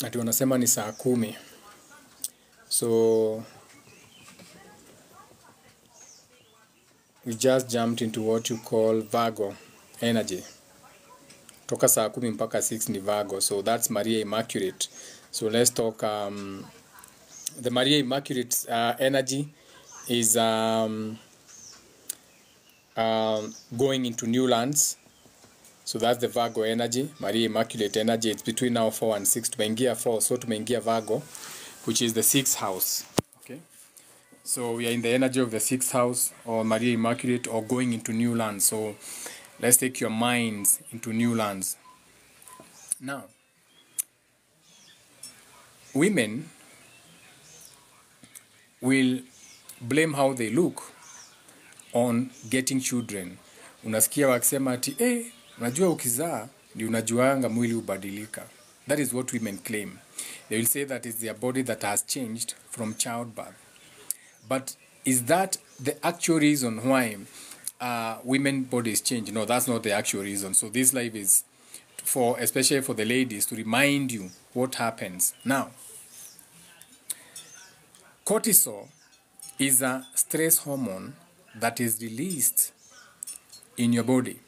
ati wanasema ni saa 10. So we just jumped into what you call Virgo energy. Toka saa 10 mpaka 6 ni Virgo. So that's Maria Immaculate. So let's talk the Maria Immaculate energy is going into new lands. So that's the Virgo energy, Maria Immaculate energy. It's between now 4 and 6. Tumeingia 4, so tumeingia Virgo, which is the 6th house. Okay, so we are in the energy of the 6th house, or Maria Immaculate, or going into new lands. So let's take your minds into new lands. Now, women will blame how they look on getting children. Unasikia wakisema ati unajua ukizaa ndio unajuanga mwili ubadilika. That is what women claim. They will say that it's their body that has changed from childbirth. But is that the actual reason why women bodies change? No, that's not the actual reason. So this life is for, especially for the ladies, to remind you what happens. Now, cortisol is a stress hormone that is released in your body.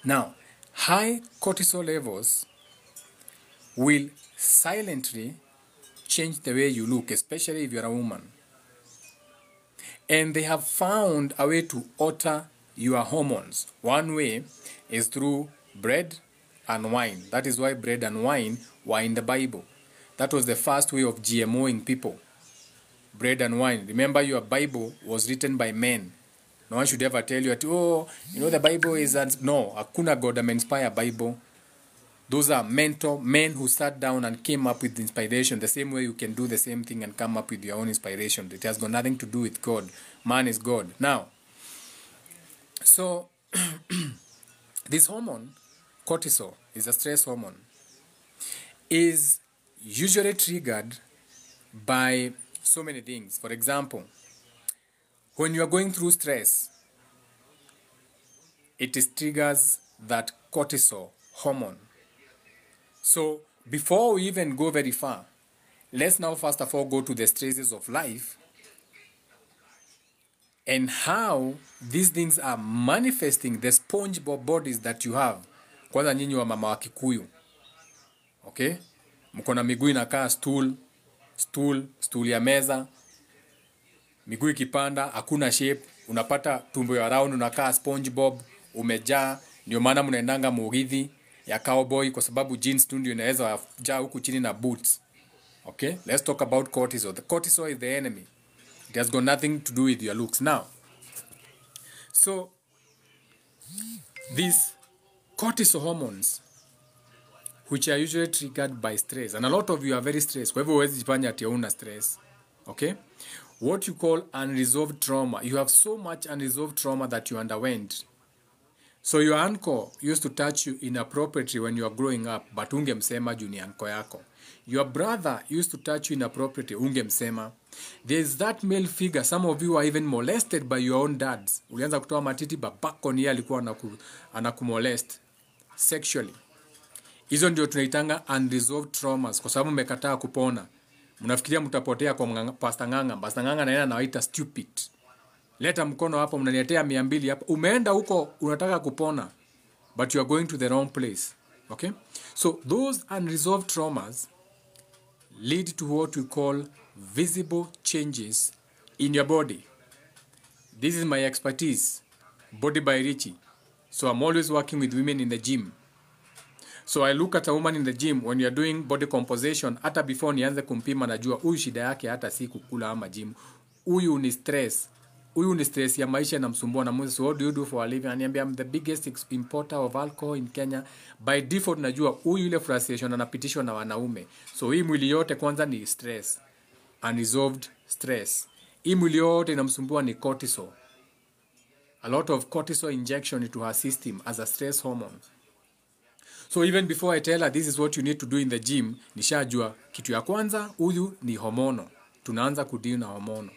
Now, high cortisol levels will silently change the way you look, especially if you're a woman. And they have found a way to alter your hormones. One way is through bread and wine. That is why bread and wine were in the Bible. That was the first way of GMOing people. Bread and wine. Remember, your Bible was written by men. No one should ever tell you that, the Bible is... No, hakuna God inspired Bible. Those are men who sat down and came up with inspiration. The same way you can do the same thing and come up with your own inspiration. It has got nothing to do with God. Man is God. Now, so this hormone, cortisol, is a stress hormone, is usually triggered by so many things. For example, when you are going through stress, it triggers that cortisol hormone. So before we even go very far, let's now first of all go to the stresses of life and how these things are manifesting the SpongeBob bodies that you have. Kwanza nyinyi wa mama wa Kikuyu. Okay? Mko na miguu inakaa stool ya meza. Miguu ikipanda hakuna shape, unapata tumbo ya round unakaa SpongeBob, umejaa. Ndio maana mnaendanga Mugithi ya cowboy kwa sababu jeans tu ndio inaweza jaa huku chini na boots. Okay? Let's talk about cortisol. The cortisol is the enemy. It has got nothing to do with your looks. Now, so these cortisol hormones, which are usually triggered by stress, and a lot of you are very stressed. Kwa hivyo huwezi jifanya ati hauna stress. Okay? What you call unresolved trauma. You have so much unresolved trauma that you underwent. So your uncle used to touch you inappropriately when you are growing up, but ungemsema juu ni uncle yako. Your brother used to touch you inappropriately, ungemsema. There is that male figure. Some of you are even molested by your own dads. Ulianza kutoa matiti, babako ni alikuwa anakumolest sexually. Hizo ndio tunaitanga unresolved traumas kwa sababu mmekataa kupona. Mnafikiria mtapotea kwa Pastor Nganga. Pastor Nganga na yeye anawaita stupid. Leta mkono hapo, mnaniletea 200 hapa. Umeenda huko unataka kupona, but you are going to the wrong place. Okay? So those unresolved traumas lead to what we call visible changes in your body. This is my expertise, Body by Richie. So I'm always working with women in the gym. So I look at a woman in the gym when you're doing body composition. Hata before nianze kumpima najua huyu shida yake hata si kukula ama gym. Huyu ni stress. Huyu ni stress ya maisha na msumbua na mwezi. So what do you do for a living? Aniambia I'm the biggest importer of alcohol in Kenya. By default najua huyu ile frustration anapitishwa na wanaume. So hii mwili yote kwanza ni stress. Unresolved stress. Hii mwili yote inamsumbua ni cortisol. A lot of cortisol injection into her system as a stress hormone. So even before I tell her this is what you need to do in the gym, nishajua kitu ya kwanza huyu ni hormono. Tunaanza kudeal na hormono.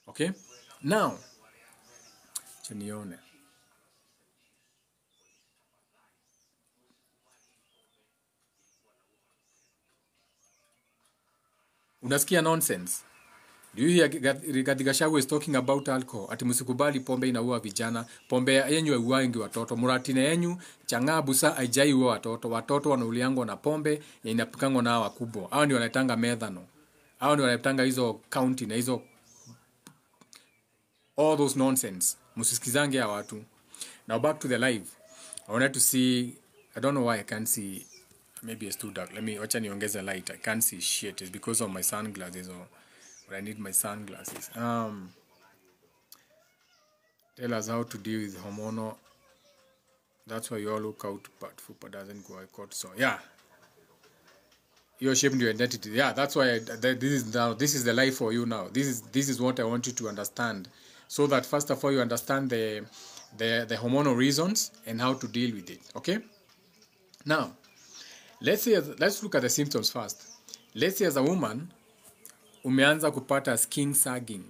Okay? Now, chanione. Unasikia nonsense. Do you hear Rigathi Gachagua is talking about alcohol? Ati msikubali pombe inaua vijana. Pombe yenyu haiuangi watoto. Muratine yenyu chang'aa busa haijai ua watoto. Watoto wanauliangwa na pombe ya inapikangwa na wakubwa. Hao ndio wanaitanga methano. Hao ndio wanaitanga hizo county na hizo all those nonsense. Msisikizange ya watu. Now back to the live. I wanted to see, I don't know why I can't see, maybe it's too dark. Wacha niongeze light. I can't see shit. It's because of my sunglasses but I need my sunglasses. Tell us how to deal with hormonal. That's why you all look out, but fupa doesn't go cortisol. Yeah. You're shaping your identity. Yeah, that's why this is the life for you now. This is what I want you to understand. So that first of all you understand the hormonal reasons and how to deal with it. Okay? Now, let's look at the symptoms first. Let's say as a woman, umeanza kupata skin sagging.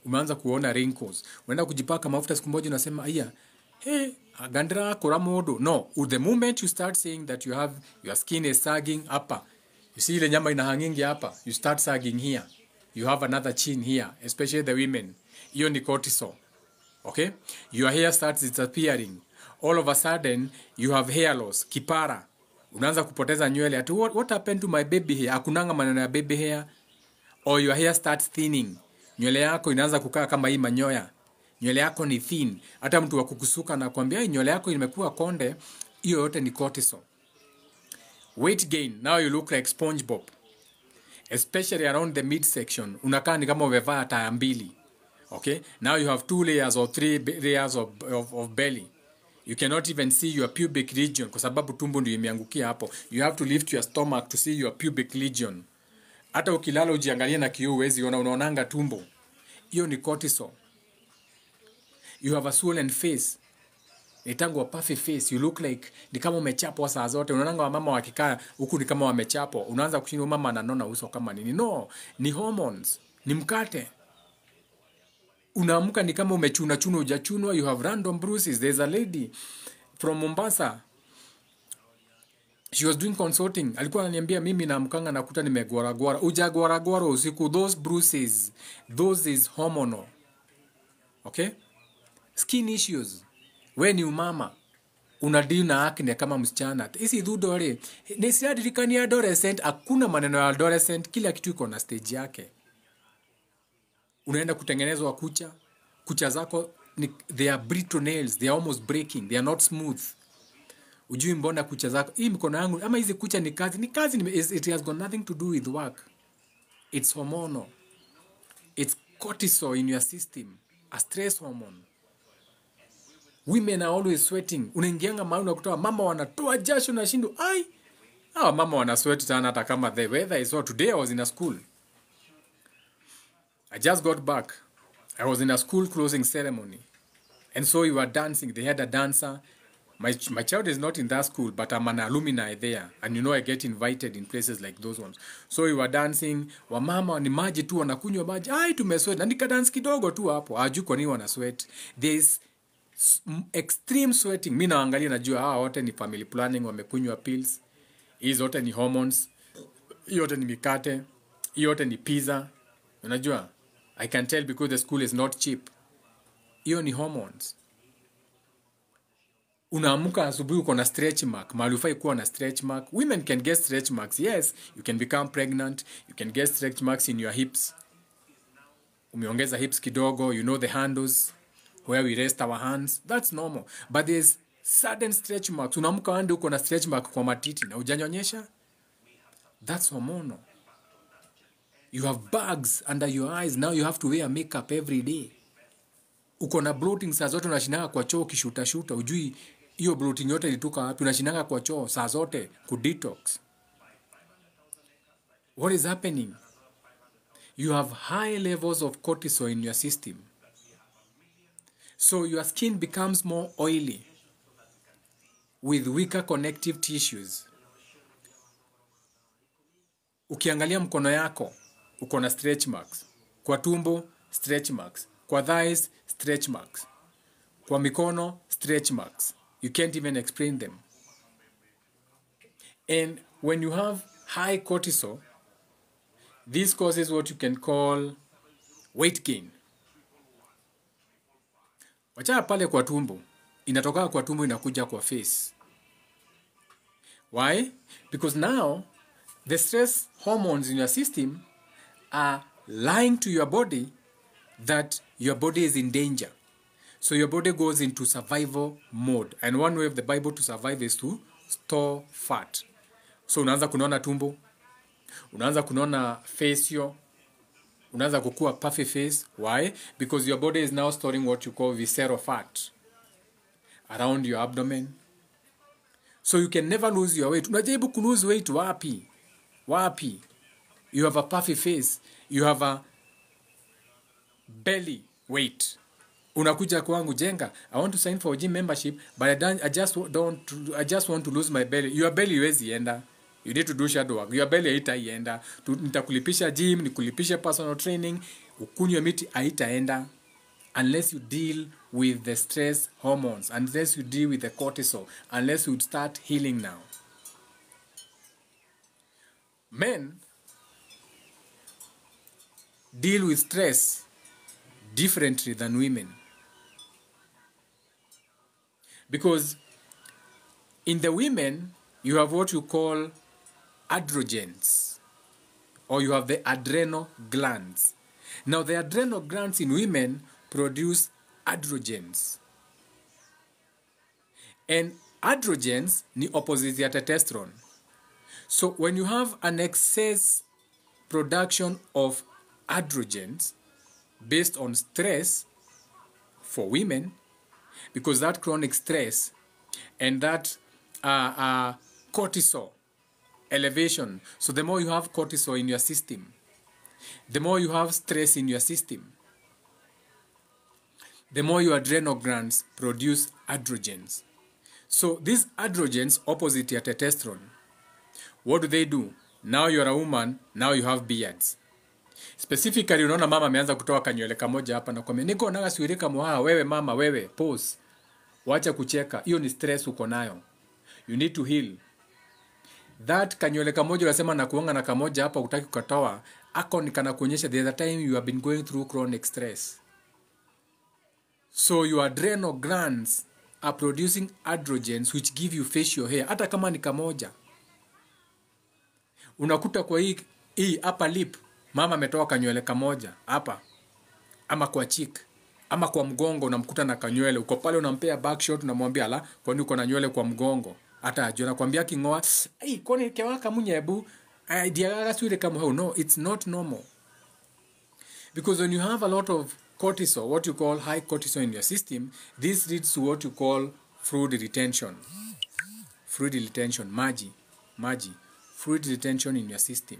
Umeanza kuona wrinkles. Unaenda kujipaka mafuta siku moja unasema, "Aya, hey, gandra kora modo." No, the moment you start saying that your skin is sagging hapa. You see ile nyama inahangingi hapa. You start sagging here. You have another chin here, especially the women. Hiyo ni cortisol. Okay? Your hair starts disappearing. All of a sudden, you have hair loss, kipara. Unaanza kupoteza nywele. Ati what happened to my baby hair? Hakunanga maneno ya baby hair. Or your hair starts thinning. Nywele yako inaanza kukaa kama hii manyoya. Nywele yako ni thin. Hata mtu wa kukusuka na kuambia nywele yako imekuwa konde, hiyo yote ni cortisol. Weight gain. Now you look like SpongeBob. Especially around the midsection. Unakaa ni kama umevaa taya mbili. Okay? Now you have 2 layers or 3 layers of belly. You cannot even see your pubic region kwa sababu tumbo ndio imeangukia hapo. You have to lift your stomach to see your pubic region. Hata ukilala ujiangalia na kioo huwezi unaonanga tumbo. Hiyo ni cortisol. You have a swollen face. Itangwa puffy face. You look like ni kama umechapwa saa zote. Unaonanga wamama wakikaa huku ni kama wamechapwa. Unaanza kushinda mama ananona uso kama nini. No, ni hormones. Ni mkate. Unaamka ni kama umechuna hujachunwa. You have random bruises. There's a lady from Mombasa. She was doing consulting. Alikuwa ananiambia mimi naamkanga nakuta nimegwara. Hujagwara usiku. Those bruises. Those is hormonal. Okay? Skin issues. We ni umama. Unadeal na acne kama msichana. Isi dhudore. Nisiadirikani adolescent. Hakuna maneno ya adolescent. Kila kitu iko na stage yake. Unaenda kutengenezwa kucha. Kucha zako, they are brittle nails. They are almost breaking. They are not smooth. Ujui mbona kucha zako. Hii mikono yangu. Ama hizi kucha ni kazi. Ni kazi. It has got nothing to do with work. It's hormonal. It's cortisol in your system. A stress hormone. Women are always sweating. Unaingianga mahali unakuta mama wanatoa jasho na shindo. Ai. Mama wana sweat sana hata kama the weather is hot. Today I was in a school. I just got back. I was in a school closing ceremony. And so we were dancing. They had a dancer. My child is not in that school, but I'm an alumni there. And you know I get invited in places like those ones. So we were dancing. Wamama ni maji tu wanakunywa maji. Ai tumesweat. Na nikadance kidogo tu hapo. Hajui kwa nini wana sweat. There is extreme sweating. Mimi naangalia najua wote ni family planning, wamekunywa pills. Hizo zote ni hormones. Hiyo yote ni mikate. Hiyo yote ni pizza. Unajua? I can tell because the school is not cheap. Hiyo ni hormones. Unaamka asubuhi uko na stretch mark. Mahali hufai kuwa na stretch mark. Women can get stretch marks. Yes, you can become pregnant. You can get stretch marks in your hips. Umeongeza hips kidogo. You know the handles where we rest our hands. That's normal. But there's sudden stretch marks. Unaamka hadi uko na stretch mark kwa matiti na hujanyonyesha. That's hormonal. You have bags under your eyes. Now you have to wear makeup every day. Uko na bloating saa zote unashinanga kwa choo kishuta. Ujui hiyo bloating yote ilitoka wapi? Unashinanga kwa choo saa zote ku detox. What is happening? You have high levels of cortisol in your system. So your skin becomes more oily with weaker connective tissues. Ukiangalia mkono yako uko na stretch marks. Kwa tumbo, stretch marks. Kwa thighs, stretch marks. Kwa mikono, stretch marks. You can't even explain them. And when you have high cortisol, This causes what you can call weight gain. Wachana pale kwa tumbo. Inatoka kwa tumbo inakuja kwa face. Why? Because now the stress hormones in your system are lying to your body that your body is in danger. So your body goes into survival mode. And one way of the Bible to survive is to store fat. So unaanza kunaona tumbo, unaanza kunaona face yo, unaanza kukua puffy face. Why? Because your body is now storing what you call visceral fat around your abdomen. So you can never lose your weight. Unajaribu ku lose weight wapi? Wapi? You have a puffy face. You have a belly weight. Unakuja kwangu Jenga, I want to sign for a gym membership, but I just want to lose my belly. Your belly huwezi enda. You need to do shadow work. Your belly haitaienda. Nitakulipisha gym, nikulipisha personal training, ukunywe miti haitaenda unless you deal with the stress hormones, unless you deal with the cortisol, unless you start healing now. Men deal with stress differently than women. Because in the women, you have what you call androgens, or you have the adrenal glands. Now, the adrenal glands in women produce androgens. And androgens ni opposite ya testosterone. So when you have an excess production of androgens based on stress for women, because that chronic stress and that cortisol elevation, so the more you have cortisol in your system, the more you have stress in your system, the more your adrenal glands produce androgens. So these androgens opposite your testosterone. What do? Now you're a woman, now you have beards. Specifically, unaona mama ameanza kutoa kanywele kamoja hapa na kwambia niko naga siwili kama wewe mama wewe pause. Wacha kucheka. Hiyo ni stress uko nayo. You need to heal. That kanywele kamoja unasema na kuanga na kamoja hapa utaki kukatoa, ako ni kana kuonyesha the other time you have been going through chronic stress. So your adrenal glands are producing androgens which give you facial hair hata kama ni kamoja. Unakuta kwa hii upper lip mama ametoa kanywele kamoja hapa, ama kwa cheek, ama kwa mgongo unamkuta na kanywele. Uko pale unampea back shot, unamwambia la kwani uko na nywele kwa mgongo. Hata ajua nakwambia kingoa, kwani kewaka munyebu diaga suire kama how. No, it's not normal. Because when you have a lot of cortisol, what you call high cortisol in your system, this leads to what you call fluid retention. Fluid retention, maji. Fluid retention in your system.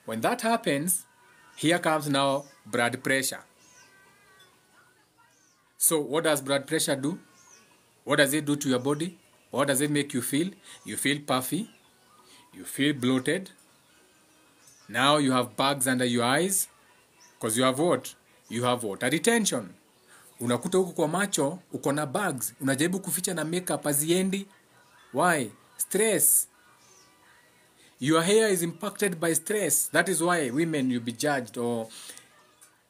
When that happens, here comes now blood pressure. So what does blood pressure do? What does it do to your body? What does it make you feel? You feel puffy. You feel bloated. Now you have bags under your eyes. Because you have what? You have water retention. Unakuta huku kwa macho, uko na bags. Unajaribu kuficha na makeup haziendi. Why? Stress. Your hair is impacted by stress. That is why women, you'll be judged. Or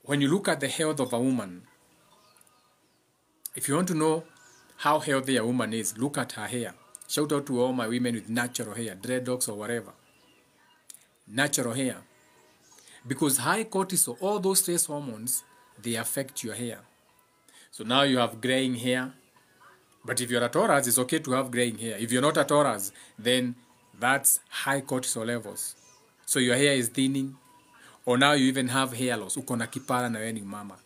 when you look at the health of a woman, if you want to know how healthy a woman is, look at her hair. Shout out to all my women with natural hair, dreadlocks or whatever. Natural hair. Because high cortisol, all those stress hormones, they affect your hair. So now you have graying hair. But if you're a Taurus, it's okay to have graying hair. If you're not a Taurus, then that's high cortisol levels. So your hair is thinning. Or now you even have hair loss. Uko na kipara na wewe ni mama.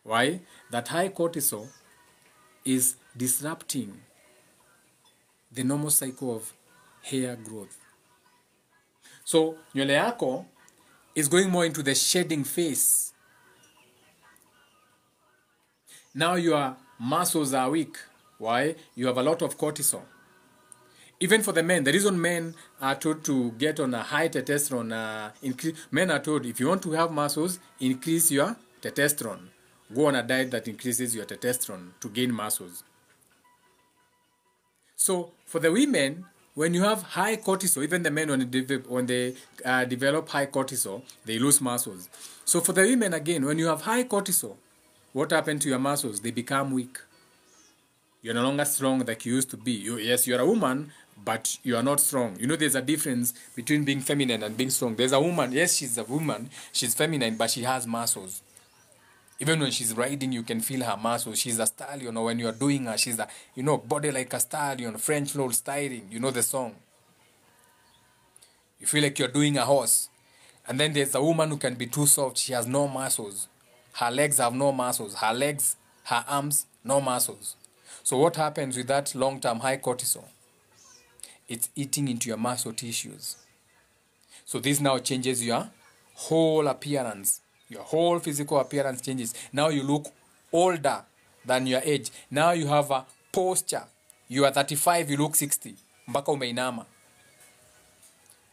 Why? That high cortisol is disrupting the normal cycle of hair growth. So nywele yako is going more into the shedding phase. Now your muscles are weak. Why? You have a lot of cortisol. Even for the men, the reason men are told to get on a high testosterone, men are told if you want to have muscles, increase your testosterone. Go on a diet that increases your testosterone to gain muscles. So for the women, when you have high cortisol, even the men when they develop high cortisol, they lose muscles. So for the women again, when you have high cortisol, what happened to your muscles? They become weak. You're no longer strong like you used to be. Yes, you're a woman, but you are not strong. You know, there's a difference between being feminine and being strong. There's a woman, yes, she's a woman, she's feminine, but she has muscles. Even when she's riding, you can feel her muscles. She's a stallion, or when you're doing her, she's a, body like a stallion, French floor styling. You know the song. You feel like you're doing a horse. And then there's a woman who can be too soft. She has no muscles. Her legs have no muscles. Her legs, her arms, no muscles. So what happens with that long-term high cortisol? It's eating into your muscle tissues. So this now changes your whole appearance. Your whole physical appearance changes. Now you look older than your age. Now you have a posture. You are 35, you look 60. Mpaka umeinama.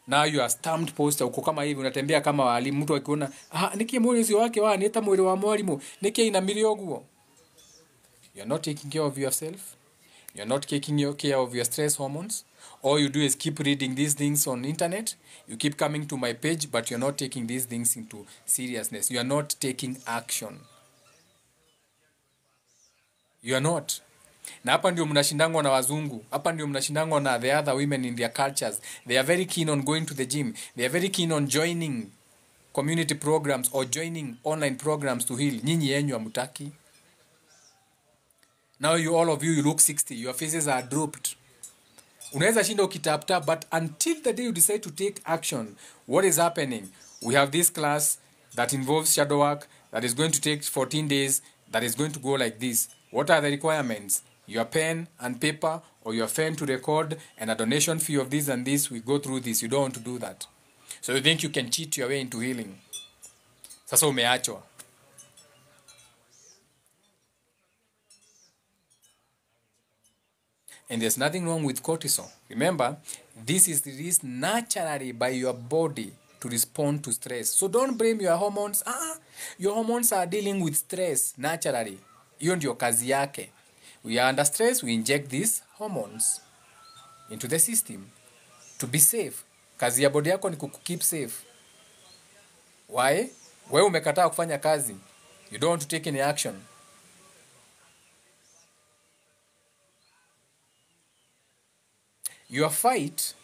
Now you are stamped posture. Uko kama hivi, unatembea kama walimu. Mtu akiona, nikie mwezi wake wa, neta mwili wa mwalimu. Nikie inamirio guo. You're not taking care of yourself. You're not taking care of your stress hormones. All you do is keep reading these things on internet. You keep coming to my page, but you're not taking these things into seriousness. You are not taking action. You are not. Na hapa ndio mnashindangwa na wazungu. Hapa ndio mnashindangwa na the other women in their cultures. They are very keen on going to the gym. They are very keen on joining community programs or joining online programs to heal. Nyinyi yenyu hamtaki. Now all of you look 60. Your faces are drooped. Unaweza shinda ukitap, but until the day you decide to take action, what is happening? We have this class that involves shadow work that is going to take 14 days, that is going to go like this. What are the requirements? Your pen and paper, or your pen to record, and a donation fee of this and this. We go through this. You don't want to do that. So you think you can cheat your way into healing. Sasa umeachwa. And there's nothing wrong with cortisol. Remember, this is released naturally by your body to respond to stress. So don't blame your hormones. Your hormones are dealing with stress naturally. Hiyo ndio kazi yake. We are under stress, we inject these hormones into the system to be safe. Kazi ya body yako ni kukeep safe. Why? Wewe umekataa kufanya kazi. You don't want to take any action. Your fight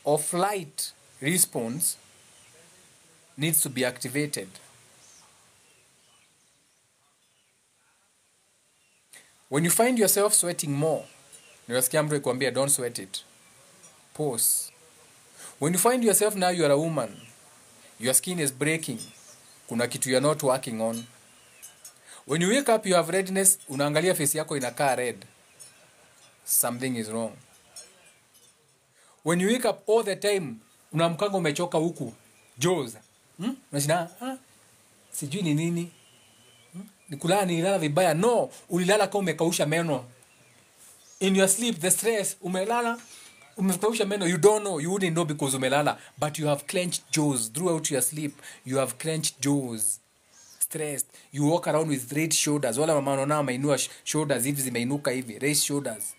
or flight response needs to be activated. When you find yourself sweating more, niwasikia mtu ikwambia don't sweat it. Pause. When you find yourself now you are a woman, your skin is breaking, kuna kitu you're not working on. When you wake up you have redness, unaangalia face yako inakaa red. Something is wrong. When you wake up all the time, unamkanga umechoka huku. Jaws. Unashina, sijui ni nini. Nilala vibaya. No, ulilala kama umekausha meno. In your sleep, the stress, umelala, umekausha meno. You don't know, you wouldn't know because umelala. But you have clenched jaws throughout your sleep. You have clenched jaws. Stressed. You walk around with raised shoulders. Wala mama wanaona wameinua shoulders hivi zimeinuka hivi. Raised shoulders.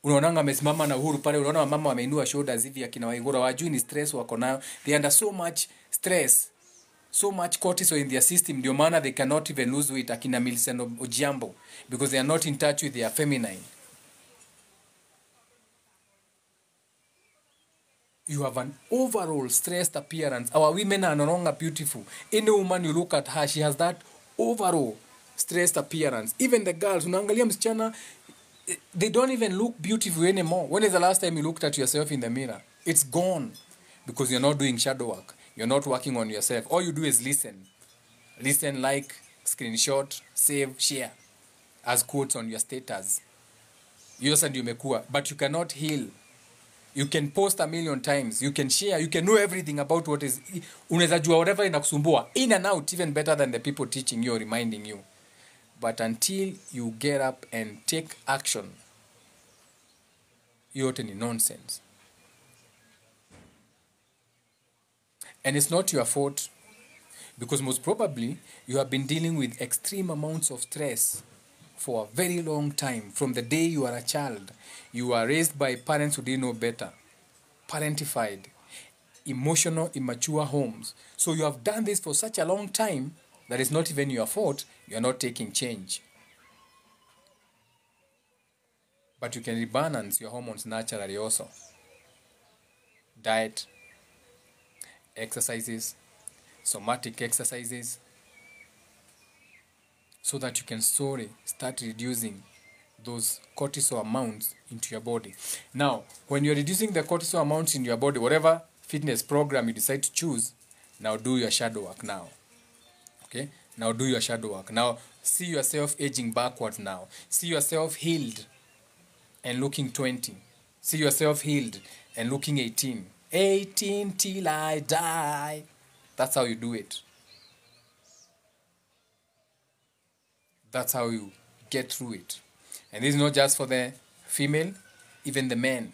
Unaonanga amesimama na uhuru pale, unaona mama wameinua shoulders hivi akina Waigura, wajui ni stress wako nayo. They under so much stress, so much cortisol in their system, ndio maana they cannot even lose weight akina Millicent Ojiambo, because they are not in touch with their feminine. You have an overall stressed appearance. Our women are no longer beautiful. Any woman you look at her, she has that overall stressed appearance. Even the girls, unaangalia msichana, they don't even look beautiful anymore. When is the last time you looked at yourself in the mirror? It's gone. Because you're not doing shadow work. You're not working on yourself. All you do is listen. Listen, like, screenshot, save, share. As quotes on your status. Yours and you mekua. But you cannot heal. You can post 1,000,000 times. You can share. You can know everything about what is. Unaweza jua whatever inakusumbua. In and out, even better than the people teaching you or reminding you. But until you get up and take action, yote ni nonsense. And it's not your fault, because most probably you have been dealing with extreme amounts of stress for a very long time. From the day you are a child, you are raised by parents who didn't know better, parentified, emotional, immature homes. So you have done this for such a long time that it's not even your fault. You are not taking change. But you can rebalance your hormones naturally also. Diet, exercises, somatic exercises, so that you can slowly start reducing those cortisol amounts into your body. Now, when you're reducing the cortisol amounts in your body, whatever fitness program you decide to choose, now do your shadow work now. Okay? Now do your shadow work. Now see yourself aging backwards now. See yourself healed and looking 20. See yourself healed and looking 18. 18 till I die. That's how you do it. That's how you get through it. And this is not just for the female, even the men.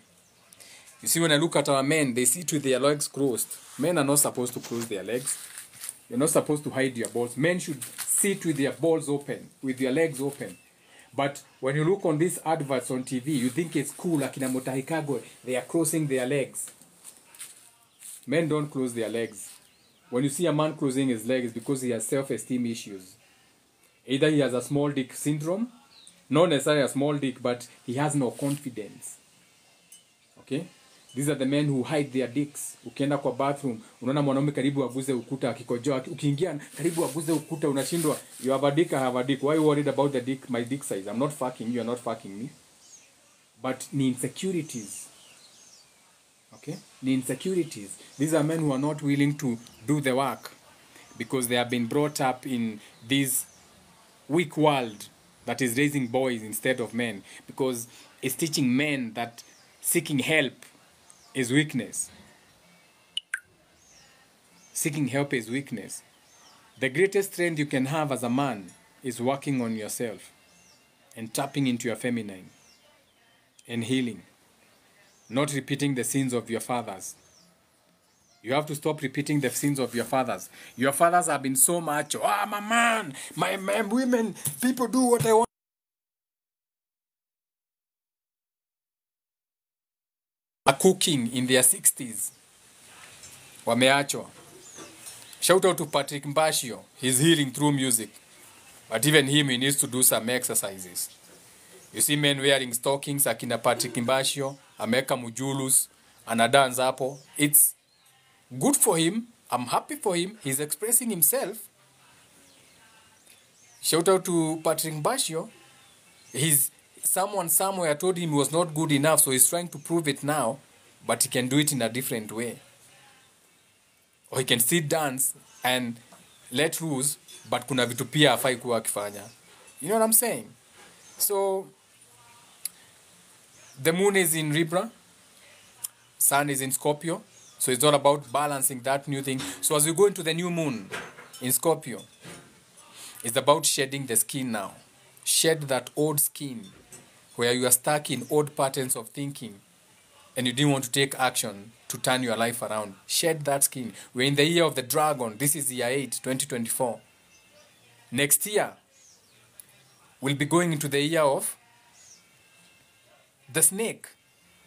You see, when I look at our men, they sit with their legs crossed. Men are not supposed to close their legs. You're not supposed to hide your balls. Men should sit with their balls open, with their legs open. But when you look on these adverts on TV, you think it's cool, akina Motahikago, they are crossing their legs. Men don't close their legs. When you see a man closing his legs, it's because he has self-esteem issues. Either he has a small dick syndrome, not necessarily a small dick, but he has no confidence. Okay? These are the men who hide their dicks. Ukienda kwa bathroom, unaona mwanaume karibu aguze ukuta akikojoa. Ukiingia karibu aguze ukuta, unashindwa. You have a dick, I have a dick. Why are you worried about the dick, my dick size? I'm not fucking you, you're not fucking me. But ni insecurities. Okay? Ni insecurities. These are men who are not willing to do the work because they have been brought up in this weak world that is raising boys instead of men, because it's teaching men that seeking help is weakness. Seeking help is weakness. The greatest strength you can have as a man is working on yourself and tapping into your feminine and healing, not repeating the sins of your fathers. You have to stop repeating the sins of your fathers. Your fathers have been so macho. I'm a man. My women, people do what I want. Are cooking in their 60s. Wameachwa. Shout out to Patrick Mbashio. He's healing through music. But even him, he needs to do some exercises. You see men wearing stockings, akina Patrick Mbashio, ameka mujulus, anadance hapo. It's good for him. I'm happy for him. He's expressing himself. Shout out to Patrick Mbashio. Someone somewhere told him he was not good enough, so he's trying to prove it now, but he can do it in a different way. Or he can still dance and let loose, but kuna vitu pia hafai kuwa akifanya. You know what I'm saying? So, the moon is in Libra, sun is in Scorpio, so it's all about balancing that new thing. So as we go into the new moon in Scorpio, it's about shedding the skin now. Shed that old skin where you are stuck in old patterns of thinking and you didn't want to take action to turn your life around. Shed that skin. We're in the year of the dragon. This is year 8, 2024. Next year, we'll be going into the year of the snake.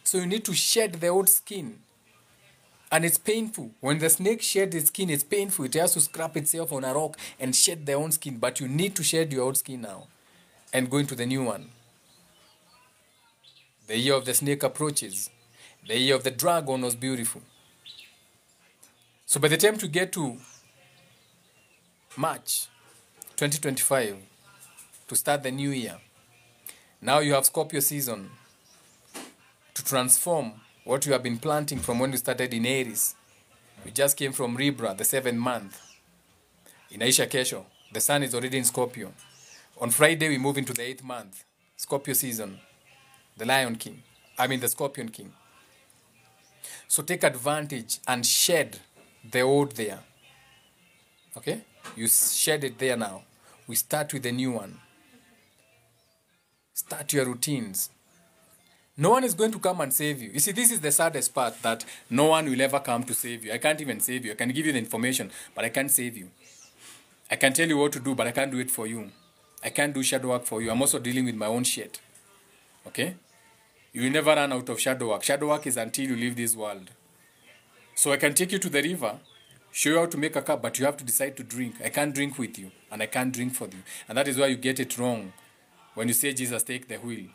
So you need to shed the old skin. And it's painful. When the snake sheds its skin, it's painful. It has to scrap itself on a rock and shed their own skin. But you need to shed your old skin now and go into the new one. The year of the snake approaches. The year of the dragon was beautiful. So by the time to get to March 2025, to start the new year, now you have Scorpio season to transform what you have been planting from when you started in Aries. You just came from Libra, the 7th month. Inaisha kesho, the sun is already in Scorpio. On Friday, we move into the 8th month, Scorpio season, the the Scorpion King. So take advantage and shed the old there. Okay? You shed it there now. We start with the new one. Start your routines. No one is going to come and save you. You see, this is the saddest part, that no one will ever come to save you. I can't even save you. I can give you the information, but I can't save you. I can tell you what to do, but I can't do it for you. I can't do shadow work for you. I'm also dealing with my own shit. Okay? You will never run out of shadow work. Shadow work is until you leave this world. So I can take you to the river, show you how to make a cup, but you have to decide to drink. I can't drink with you, and I can't drink for you. And that is why you get it wrong when you say, Jesus, take the wheel.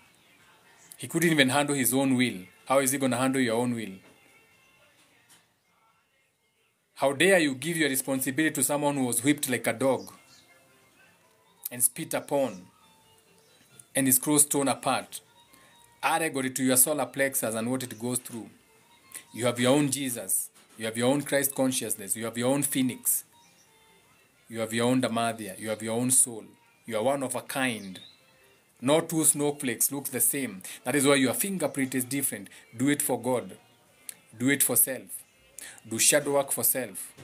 He couldn't even handle his own will. How is he going to handle your own will? How dare you give your responsibility to someone who was whipped like a dog and spit upon and his clothes torn apart? Allegory to your solar plexus and what it goes through. You have your own Jesus. You have your own Christ consciousness. You have your own phoenix. You have your own Damathia. You have your own soul. You are one of a kind. No two snowflakes look the same. That is why your fingerprint is different. Do it for God. Do it for self. Do shadow work for self.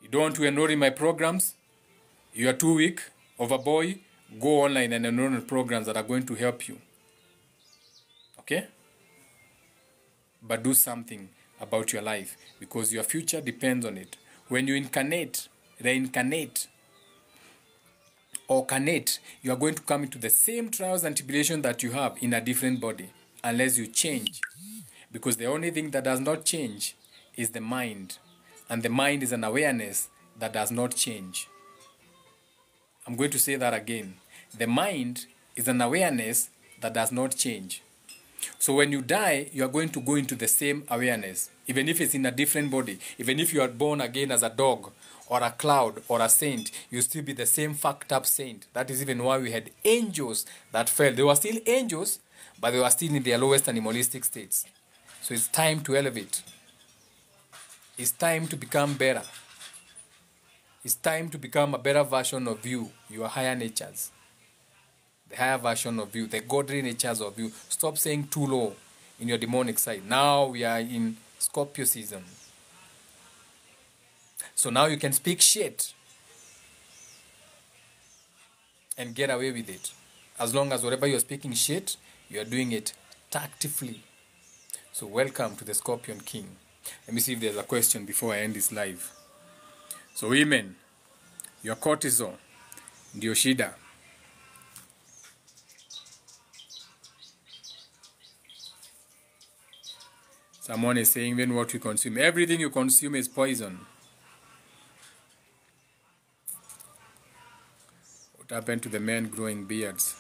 You don't want to enroll in my programs? You are too weak of a boy? Go online and enroll in programs that are going to help you. Okay? But do something about your life because your future depends on it. When you incarnate, reincarnate, or carnate, you are going to come into the same trials and tribulations that you have in a different body unless you change. Because the only thing that does not change is the mind. And the mind is an awareness that does not change. I'm going to say that again. The mind is an awareness that does not change. So when you die, you are going to go into the same awareness, even if it's in a different body. Even if you are born again as a dog or a cloud or a saint, you still be the same fucked up saint. That is even why we had angels that fell. They were still angels, but they were still in their lowest animalistic states. So it's time to elevate. It's time to become better. It's time to become a better version of you, your higher natures. The higher version of you, the godly natures of you. Stop saying too low in your demonic side. Now we are in Scorpio season. So now you can speak shit and get away with it. As long as whatever you're speaking shit, you're doing it tactfully. So welcome to the Scorpion King. Let me see if there's a question before I end this live. So women, your cortisol, ndio shida. Someone is saying then what we consume. Everything you consume is poison. What happened to the men growing beards?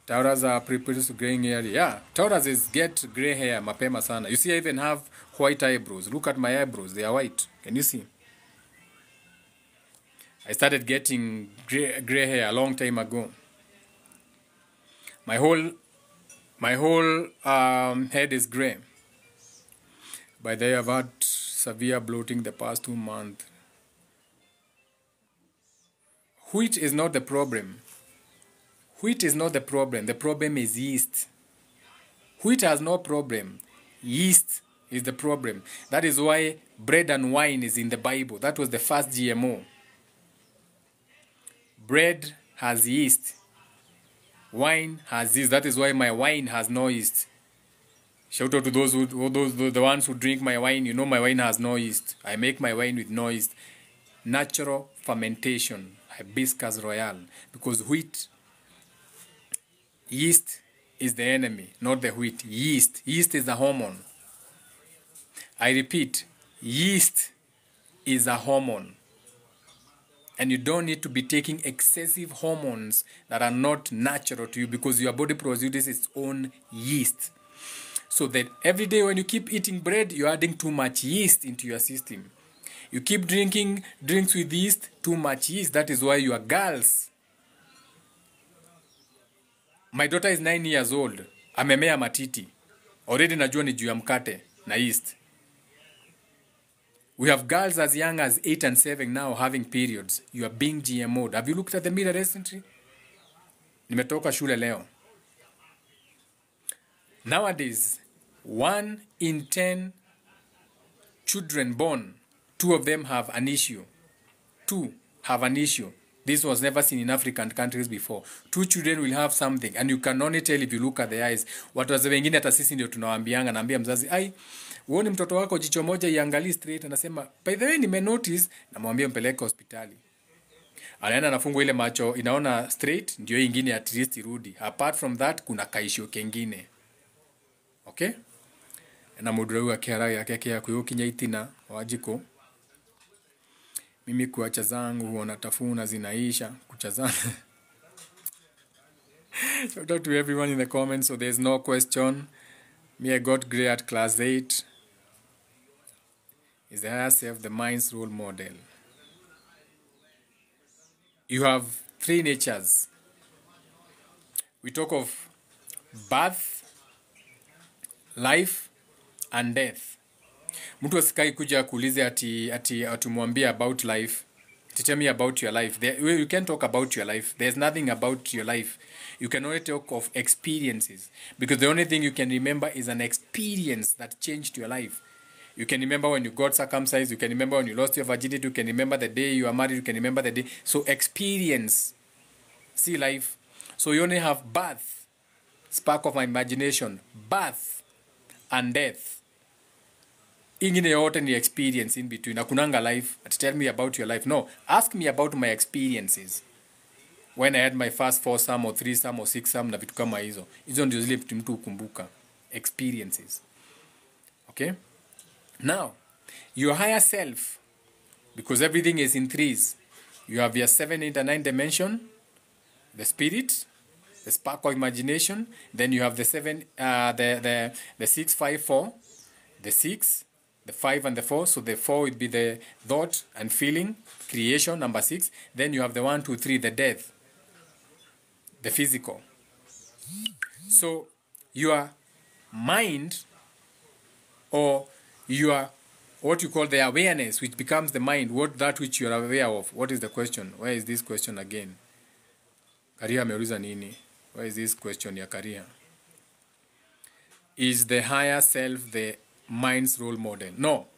Taurus are prepared to graying hair. Yeah, Taurus is get gray hair mapema sana. You see, I even have white eyebrows. Look at my eyebrows. They are white. Can you see? I started getting gray hair a long time ago. My whole head is gray. By the way, I've had severe bloating the past 2 months. Wheat is not the problem. Wheat is not the problem. The problem is yeast. Wheat has no problem. Yeast is the problem. That is why bread and wine is in the Bible. That was the first GMO. Bread has yeast. Wine has yeast. That is why my wine has no yeast. Shout out to the ones who drink my wine. You know my wine has no yeast. I make my wine with no yeast. Natural fermentation. Hibiscus royale. Because yeast is the enemy, not the wheat. Yeast is a hormone. I repeat, yeast is a hormone. And you don't need to be taking excessive hormones that are not natural to you because your body produces its own yeast. So that every day when you keep eating bread, you're adding too much yeast into your system. You keep drinking drinks with yeast, too much yeast. That is why you are girls. My daughter is 9 years old. Amemea matiti. Already najua ni juu ya mkate na yeast. We have girls as young as 8 and 7 now having periods. You are being GMO'd. Have you looked at the mirror recently? Nimetoka shule leo. Nowadays, 1 in 10 children born, 2 of them have an issue. 2 have an issue. This was never seen in African countries before. 2 children will have something and you can only tell if you look at the eyes. Watu wazee wengine hata sisi ndio tunawaambianga, naambia mzazi, ai Uone mtoto wako jicho moja iangalie straight, anasema by the way nimenotice, namwambia mpeleke hospitali. Anaenda anafungwa ile macho inaona straight, ndio ingine at least irudi. Apart from that kuna kaisho kengine. Okay? Na mudura wa kera yake kia kuyokinya itina wajiko. Mimi kuacha zangu huona tafuna zinaisha kucha zangu. Shout out to everyone in the comments. So there's no question. Me, I got grey at class 8. Is the higher self the mind's role model? You have 3 natures. We talk of birth, life, and death. Mtu asikai kuja kuulize ati mwambie about life. Tell me about your life. You can't talk about your life. There's nothing about your life. You can only talk of experiences. Because the only thing you can remember is an experience that changed your life. You can remember when you got circumcised. You can remember when you lost your virginity. You can remember the day you are married. You can remember the day. So experience. See life. So you only have birth. Spark of my imagination. Birth and death. Ingine yote ni experience in between. Hakunanga life. Tell me about your life. No. Ask me about my experiences. When I had my first 4-some or 3-some or 6-some na vitu kama hizo. Hizo ndio zile vitu mtu hukumbuka. Experiences. Okay? Now, your higher self, because everything is in 3s. You have your 7, 8, and 9 dimension, the spirit, the spark of imagination. Then you have the 6, 5, 4, the 6, the 5 and the 4. So the 4 would be the thought and feeling, creation, number 6. Then you have the 1, 2, 3, the death, the physical. So your mind, or your, what you call the awareness, which becomes the mind, that which you are aware of. What is the question? Where is this question again? Karia ameuliza nini? Where is this question ya Karia? Is the higher self the mind's role model? No.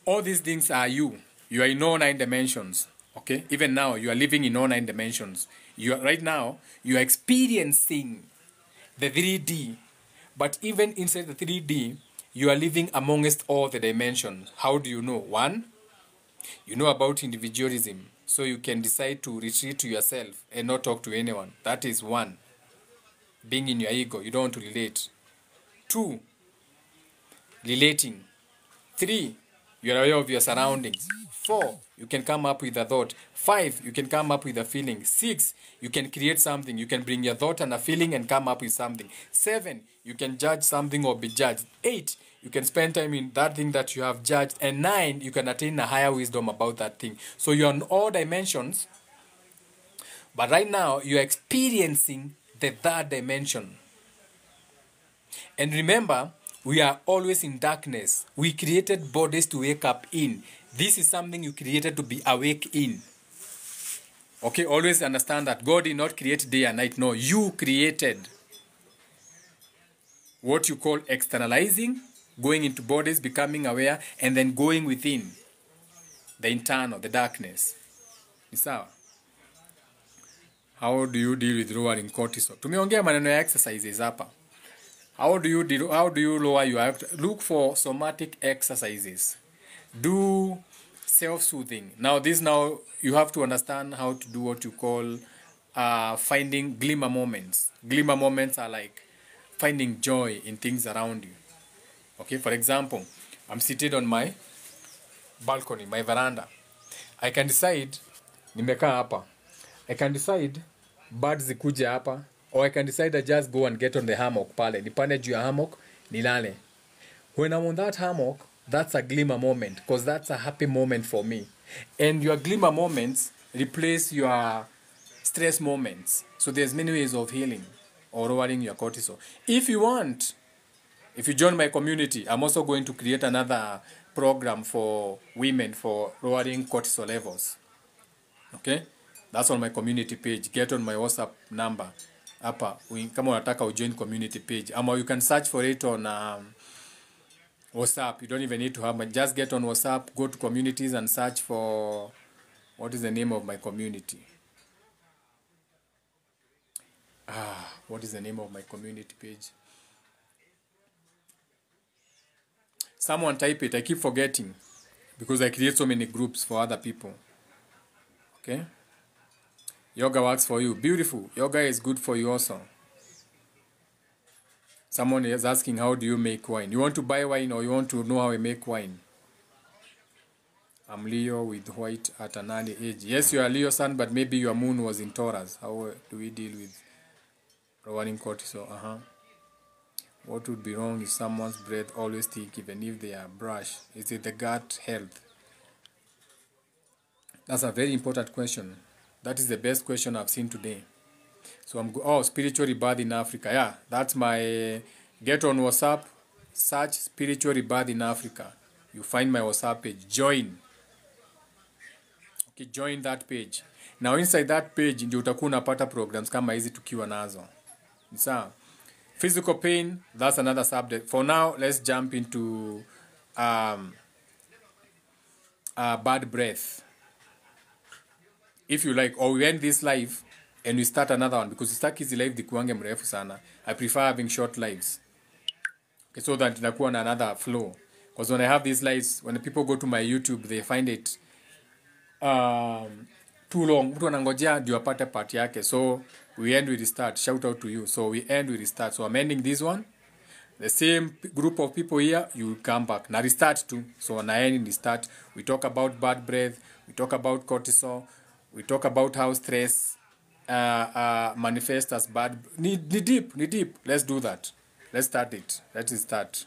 All these things are you. You are in all 9 dimensions. Okay? Even now, you are living in all 9 dimensions. Right now, you are experiencing the 3D. But even inside the 3D, you are living amongst all the dimensions. How do you know? 1, you know about individualism. So you can decide to retreat to yourself and not talk to anyone. That is 1. Being in your ego. You don't want to relate. 2, relating. 3, you are aware of your surroundings. 4, you can come up with a thought. 5, you can come up with a feeling. 6, you can create something. You can bring your thought and a feeling and come up with something. 7, you can judge something or be judged. 8, you can spend time in that thing that you have judged. And 9, you can attain a higher wisdom about that thing. So you're on all dimensions. But right now, you're experiencing the 3rd dimension. And remember, we are always in darkness. We created bodies to wake up in. This is something you created to be awake in. Okay, always understand that God did not create day and night. No, you created what you call externalizing, going into bodies, becoming aware, and then going within the internal, the darkness. Ni sawa? How do you deal with lowering cortisol? Tumeongea maneno ya exercises hapa. How do you lower your, look for somatic exercises. Do self-soothing. Now you have to understand how to do what you call finding glimmer moments. Glimmer moments are like finding joy in things around you. Okay, for example, I'm seated on my balcony, my veranda. I can decide, nimekaa hapa. I can decide birds zikuje hapa. Or I can decide I just go and get on the hammock pale. Nipande juu ya hammock, nilale. When I'm on that hammock, that's a glimmer moment. Because that's a happy moment for me. And your glimmer moments replace your stress moments. So there's many ways of healing or lowering your cortisol. If you want, if you join my community, I'm also going to create another program for women for lowering cortisol levels. Okay? That's on my community page. Get on my WhatsApp number. Hapa, kama unataka ujoin community page. Or you can search for it on WhatsApp. You don't even need to have, just get on WhatsApp, go to communities and search for, what is the name of my community? What is the name of my community page? Someone type it. I keep forgetting because I create so many groups for other people. Okay? Yoga works for you. Beautiful. Yoga is good for you also. Someone is asking, how do you make wine? You want to buy wine or you want to know how I make wine? I'm Leo with white at an early age. Yes, you are Leo son, but maybe your moon was in Taurus. How do we deal with running cortisol? What would be wrong if someone's breath always stink even if they are brush? Is it the gut health? That's a very important question. That is the best question I've seen today. So spiritual rebirth in Africa. Yeah, that's my, get on WhatsApp, search spiritual rebirth in Africa. You find my WhatsApp page. Join. Okay, join that page. Now inside that page ndio utakuwa unapata programs kama hizi tukiwa nazo. Sawa. Physical pain, that's another subject. For now, let's jump into bad breath. If you like, or we end this live and we start another one, because start hizi live dikuange mrefu sana. I prefer having short lives. Okay, so that inakuwa na another flow. Because when I have these lives, when people go to my YouTube, they find it too long. Mtu anangojea ndio apate part yake. So we end, we restart. Shout out to you. So we end, we restart. So I'm ending this one. The same group of people here, you come back. Now restart too. So on end, restart. We talk about bad breath. We talk about cortisol. We talk about how stress manifests as bad. Need deep. Let's do that. Let's start it. Let's restart.